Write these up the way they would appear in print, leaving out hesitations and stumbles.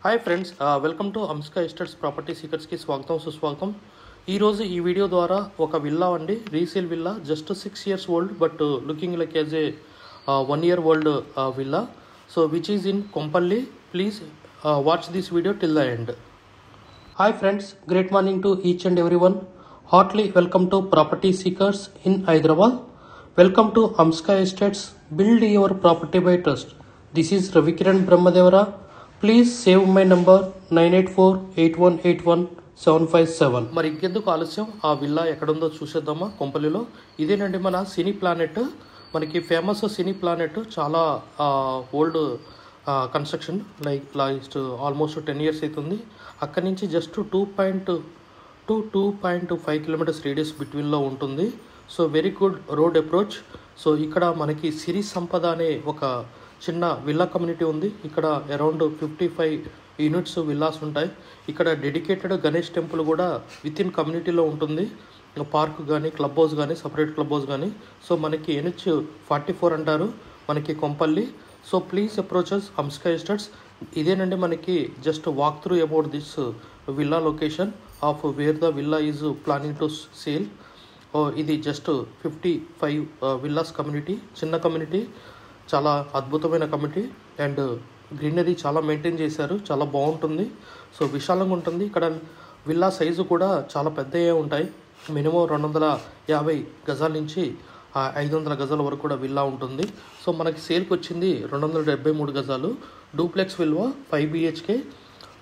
Hi friends, welcome to Amska estates property సీకర్స్కి స్వాగతం సుస్వాగతం. ఈరోజు ఈ వీడియో ద్వారా ఒక విల్లా అండి, resale villa, just 6 years old but looking like as a 1 year old villa. So which is in Kompally. Please watch this video till the end. Hi friends, great morning to each and every one. Heartly welcome to property seekers in Hyderabad. Welcome to Amska estates, build your property by trust. This is Ravikiran Brahmadevara. Please save my number 9848181757. మరి ఇంకెందుకు ఆలస్యం, ఆ villa ఎక్కడుందో చూసేద్దామా కొంపల్లిలో. ఇదేనండి మన సినీ planet, మనకి famous సినీ planet. చాలా old construction, last almost 10 years అవుతుంది. అక్కడి నుంచి జస్ట్ 2.5 kilometers రేడియస్ బిట్వీన్లో ఉంటుంది. So very good road approach. So ఇక్కడ మనకి సిరి సంపద అనే ఒక చిన్న విల్లా కమ్యూనిటీ ఉంది. ఇక్కడ అరౌండ్ 55 యూనిట్స్ విల్లాస్ ఉంటాయి. ఇక్కడ డెడికేటెడ్ గణేష్ టెంపుల్ కూడా విత్ ఇన్ కమ్యూనిటీలో ఉంటుంది. పార్క్ కానీ, క్లబ్ హౌస్ కానీ, సపరేట్ క్లబ్ హౌస్ కానీ. సో మనకి NH 44 అంటారు మనకి Kompally. So please approaches Amska estates. ఇదేనండి మనకి just walk through about this villa location of where the villa is planning to sale. ఇది జస్ట్ 55 విల్లాస్ కమ్యూనిటీ, చిన్న కమ్యూనిటీ, చాలా అద్భుతమైన కమిటీ. అండ్ గ్రీనరీ చాలా మెయింటైన్ చేశారు, చాలా బాగుంటుంది. సో విశాలంగా ఉంటుంది. ఇక్కడ విల్లా సైజు కూడా చాలా పెద్దగా ఉంటాయి. మినిమం 250 గజాల నుంచి 500 గజాల వరకు కూడా విల్లా ఉంటుంది. సో మనకి సేల్కి వచ్చింది 273 గజాలు. Duplex Vilvah 5 BHK.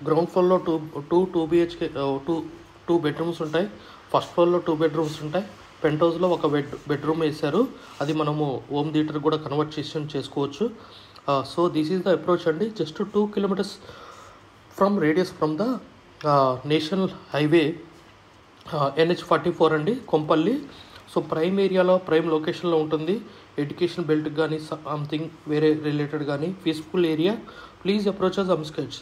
గ్రౌండ్ ఫ్లోర్లో 2 BHK 2 బెడ్రూమ్స్ ఉంటాయి. ఫస్ట్ ఫ్లోర్లో 2 bedrooms ఉంటాయి. పెంట్ హౌస్లో ఒక బెడ్రూమ్ వేశారు. అది మనము హోమ్ థియేటర్ కూడా కన్వర్ట్ చేసుకోవచ్చు. So this is the approach అండి. Just 2 kilometers from radius from the national highway NH 44 అండి కొంపల్లి. సో ప్రైమ్ ఏరియాలో, ప్రైమ్ లొకేషన్లో ఉంటుంది. ఎడ్యుకేషన్ బెల్ట్ కానీ, సంథింగ్ వేరే రిలేటెడ్ కానీ, peaceful area. Please approaches Amska.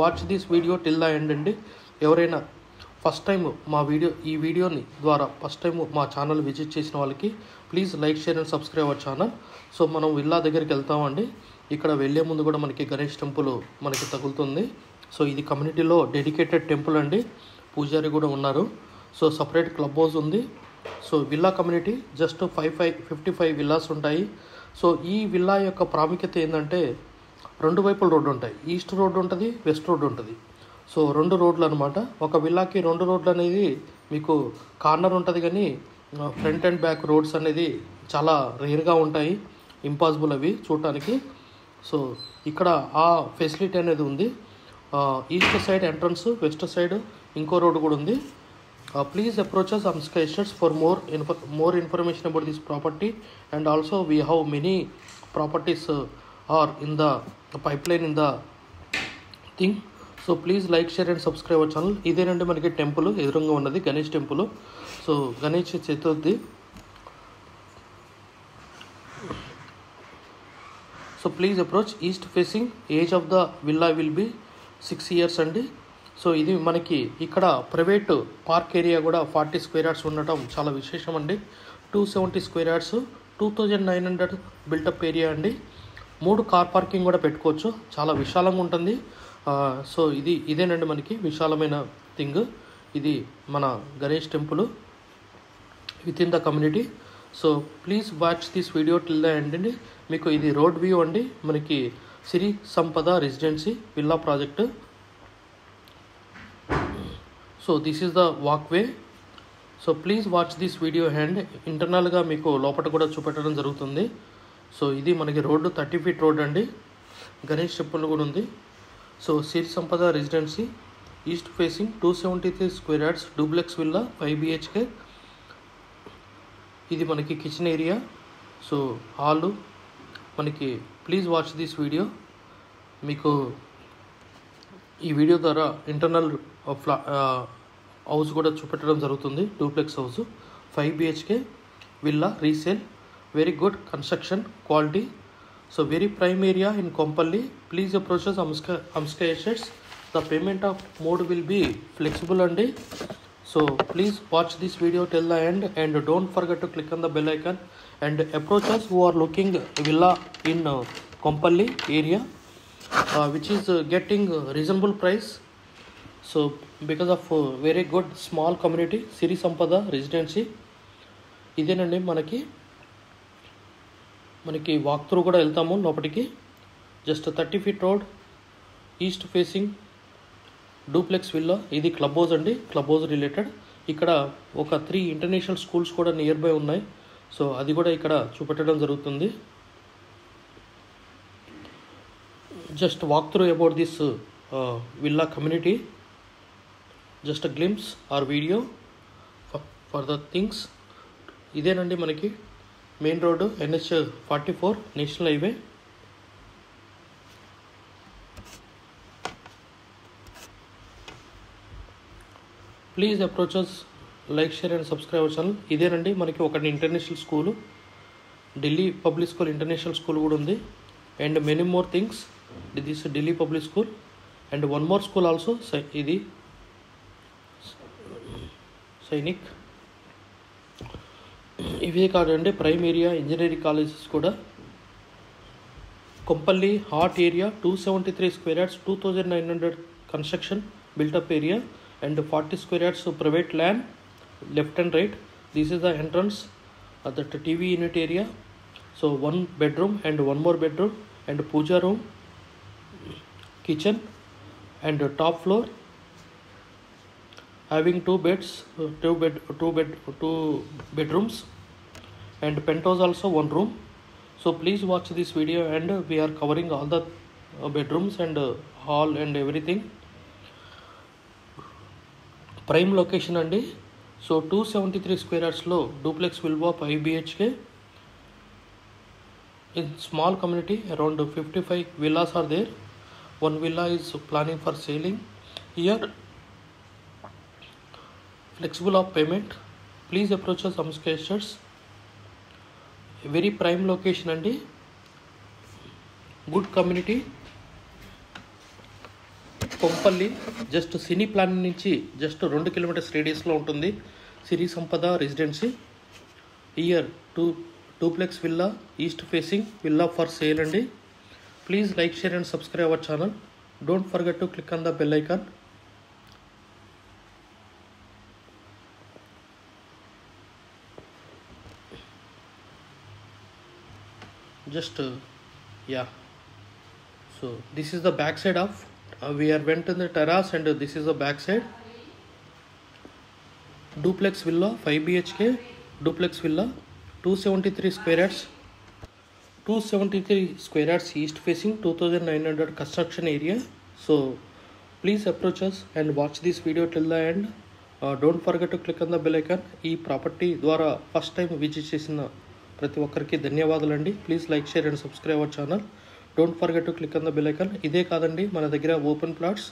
Watch this video till the end అండి. ఎవరైనా ఫస్ట్ టైం ఈ వీడియోని ద్వారా ఫస్ట్ టైం మా ఛానల్ విజిట్ చేసిన వాళ్ళకి please like, share and subscribe our channel. So మనం విల్లా దగ్గరికి వెళ్తామండి. ఇక్కడ వెళ్ళే ముందు కూడా మనకి గణేష్ టెంపుల్ మనకి తగులుతుంది. సో ఇది కమ్యూనిటీలో డెడికేటెడ్ టెంపుల్ అండి. పూజారి కూడా ఉన్నారు. సో సపరేట్ క్లబ్ హౌస్ ఉంది. So villa community just 55 villas ఉంటాయి. సో ఈ విల్లా యొక్క ప్రాముఖ్యత ఏంటంటే, 2 వైపుల రోడ్డు ఉంటాయి. ఈస్ట్ రోడ్డు ఉంటుంది, వెస్ట్ రోడ్డు ఉంటుంది. సో 2 రోడ్లు అనమాట. ఒక విల్లాకి 2 రోడ్లు అనేది మీకు కార్నర్ ఉంటుంది, కానీ ఫ్రంట్ అండ్ బ్యాక్ రోడ్స్ అనేది చాలా రేర్గా ఉంటాయి, ఇంపాసిబుల్ అవి చూడటానికి. సో ఇక్కడ ఆ ఫెసిలిటీ అనేది ఉంది. East side entrance, west side ఇంకో రోడ్డు కూడా ఉంది. Please approaches Amska estates for more information about this property. And also we have many properties are in the pipeline in the thing. So please like, share and subscribe our channel. ఇదేనండి మనకి temple ఎదురుగా ఉన్నది, Ganesh temple. So Ganesh Chaturthi. So please approach. East facing. Age of the villa will be 6 years అండి. So ఇది మనకి ఇక్కడ private park area కూడా 40 square yards ఉండటం చాలా విశేషం అండి. 270 square yards, 2900 బిల్టప్ ఏరియా అండి. 3 కార్ పార్కింగ్ కూడా పెట్టుకోవచ్చు, చాలా విశాలంగా ఉంటుంది. సో ఇదేనండి మనకి విశాలమైన థింగ్. ఇది మన Ganesh temple with in the community. So please watch this video till the end అండి. మీకు ఇది రోడ్ వ్యూ అండి, మనకి సిరి Sampada residency villa project. So this is the walk way. So please watch this video hand. ఇంటర్నల్గా మీకు లోపల కూడా చూపెట్టడం జరుగుతుంది. సో ఇది మనకి రోడ్డు 30 feet రోడ్ అండి. గణేష్ టెంపుల్ కూడా ఉంది. సో సిరి Sampada residency, east facing, 273 square yards, duplex villa, 5 BHK. ఇది మనకి కిచెన్ ఏరియా. సో హాలు మనకి. Please watch this video. మీకు ఈ వీడియో ద్వారా ఇంటర్నల్ హౌస్ కూడా చూపెట్టడం జరుగుతుంది. Duplex house, 5 BHK villa resale. Very good construction quality. So very prime area in Kompalli. Please approach us Amska Assets. The payment of mode will be flexible andi. So please watch this video till the end and don't forget to click on the bell icon and approach us who are looking villa in Kompalli area. which is getting reasonable price. So because of very good small community, Siri Sampada Residency. ఇదేనండి మనకి walk through కూడా వెళ్తాము లోపలికి. Just 30 feet road, east facing duplex villa. ఇది club house అండి, club house related. ఇక్కడ ఒక 3 international schools కూడా నియర్ బై ఉన్నాయి. సో అది కూడా ఇక్కడ చూపెట్టడం జరుగుతుంది. Just walk through about this villa community, just a glimpse or video for the things. ఇదేనండి మనకి main road, NH44 national highway. Please approaches, like, share and subscribe our channel. ఇదేనండి మనకి ఒకటి international school, Delhi public school international school కూడా ఉంది. And many more things. This Delhi public school and one more school also, ఇది సైనిక్. ఇవే కాదండి, prime area engineering colleges కూడా. Kompally hot area 273 square yards, 2900 construction built up area and 40 square yards private land left and right. This is the entrance of the TV unit area. So 1 bedroom and 1 more bedroom and puja room, kitchen and top floor having 2 beds, 2 bedrooms and penthouse also 1 room. So please watch this video and we are covering all the bedrooms and hall and everything. Prime location andi. So 273 square yards లో duplex villa 5 BHK in small community. Around 55 villas are there. One villa is planning for selling here. Flexible of payment. Please approach us, some sketchers. Very prime location andi, good community. Kompally just cine plan నుంచి just 2 kilometers రేడియస్లో ఉంటుంది Siri Sampada residency. Year duplex villa, east facing villa for sale అండి. Please like, share and subscribe our channel. Don't forget to click on the bell icon. Just yeah, so this is the back side of we are went in the terrace and this is the back side. Duplex villa 5 BHK duplex villa 273 square yards, 273 square yards east facing, 2900 construction area. So please approach us and watch this video till the end. Don't forget to click on the bell icon. ఈ property ద్వారా first time visit చేసిన ప్రతి ఒక్కరికి ధన్యవాదాలండి. Please like, share and subscribe our channel. Don't forget to click on the bell icon. ఇదే కాదండి, మన దగ్గర open plots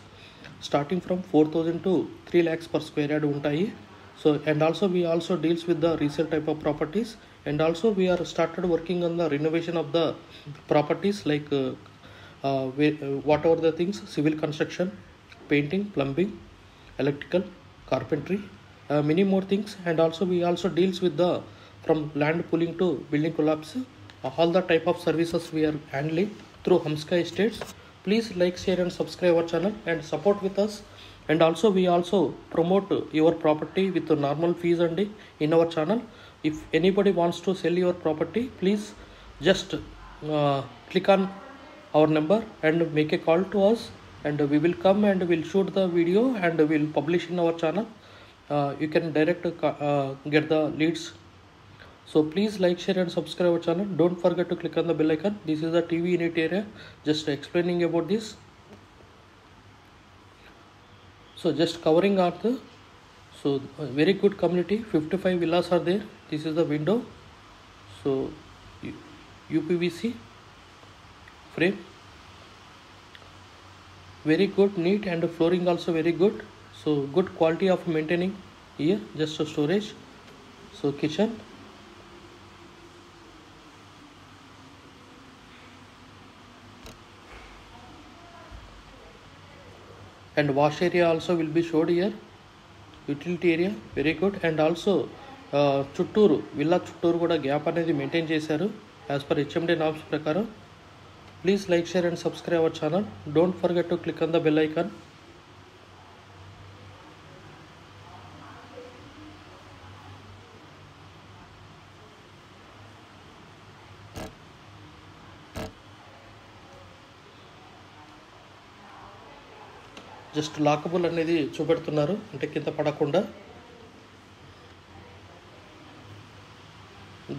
starting from 4,000 to 3 lakhs per square yard ఉంటాయి. So and also we also deals with the resale type of properties and also we are started working on the renovation of the properties like whatever the things, civil construction, painting, plumbing, electrical, carpentry, many more things. And also we also deals with the from land pooling to building collapse, all the type of services we are handling through Hamska Estates. Please like, share and subscribe our channel and support with us. And also we also promote your property with the normal fees and in our channel. If anybody wants to sell your property, please just click on our number and make a call to us and we will come and we'll shoot the video and we'll publish in our channel. You can direct get the leads. So please like, share and subscribe our channel. Don't forget to click on the bell icon. This is the TV unit area, just explaining about this. So just covering out the, so very good community. 55 villas are there. This is the window. So UPVC frame, very good, neat, and flooring also very good. So good quality of maintaining here. Just a storage. So kitchen, and wash area also will be showed here. Utility area very good. And also చుట్టూరు villa చుట్టూరు కూడా gap అనేది maintain చేశారు as per HMD norms ప్రకారం. Please like, share and subscribe our channel. Don't forget to click on the bell icon. Just lockable అనేది చూపెడుతున్నారు, అంటే కింద పడకుండా.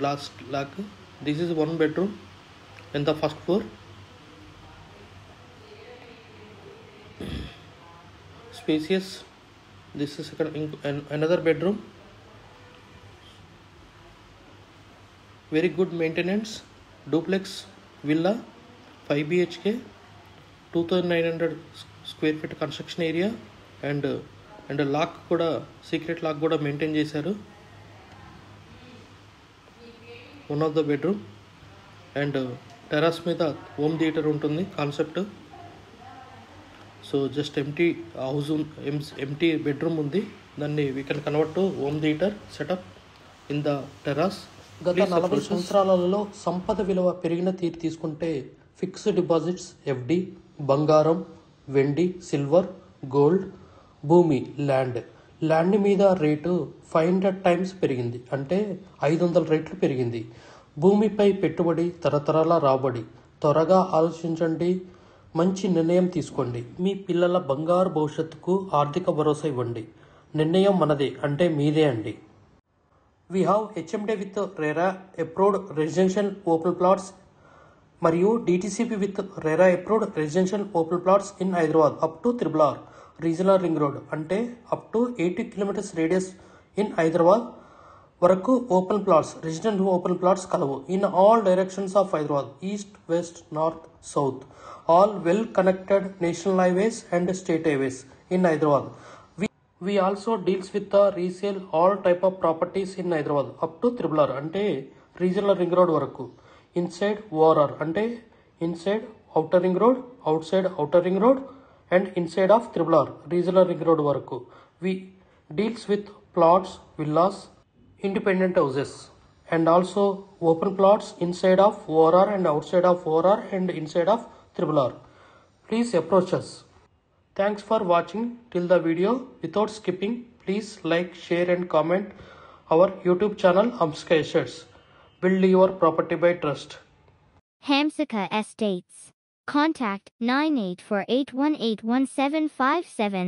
Glass lock. This is 1 bedroom in the first floor. Spacious. This is another bedroom. Very good maintenance. Duplex villa, 5 BHK, 2900 square feet construction area, and lock కూడా, secret lock కూడా maintain చేశారు. One of the bedroom. And terrace మీద home theatre ఉంటుంది concept. So just empty bedroom ఉంది, దాన్ని we can convert to home theatre setup in the terrace. గత 40 సంవత్సరాలలో సంపద విలువ పెరిగిన తీరు తీసుకుంటే ఫిక్స్డ్ డిపాజిట్స్, FD, బంగారం, వెండి, సిల్వర్, గోల్డ్, భూమి, ల్యాండ్ మీద రేటు 500 times పెరిగింది, అంటే 500 రెట్లు పెరిగింది. భూమిపై పెట్టుబడి తరతరాల రాబడి. త్వరగా ఆలోచించండి, మంచి నిర్ణయం తీసుకోండి. మీ పిల్లల బంగారు భవిష్యత్తుకు ఆర్థిక భరోసా ఇవ్వండి. నిర్ణయం మనదే, అంటే మీదే అండి. We have HMD with RERA approved residential open plots మరియు DTCP with RERA approved residential open plots in Hyderabad up to RRR regional ring road, అంటే up to 80 kilometers radius in Hyderabad వరకు open plots, resident open plots కలవు. In all directions of Hyderabad, east, west, north, south, all well connected national highways and state highways in Hyderabad. We also deals with the resale all type of properties in Hyderabad up to RRR, అంటే regional ring road వరకు. Inside ORR, అంటే inside outer ring road, out side outer ring road and inside of RRR regional ring road వరకు. We deals with plots, villas, independent houses and also open plots inside of ORR and outside of ORR and inside of RRR. Please approach us. Thanks for watching till the video. Without skipping, please like, share and comment our YouTube channel Hamsika Estates. Build your property by trust. Hamsika Estates. Contact 9848181757.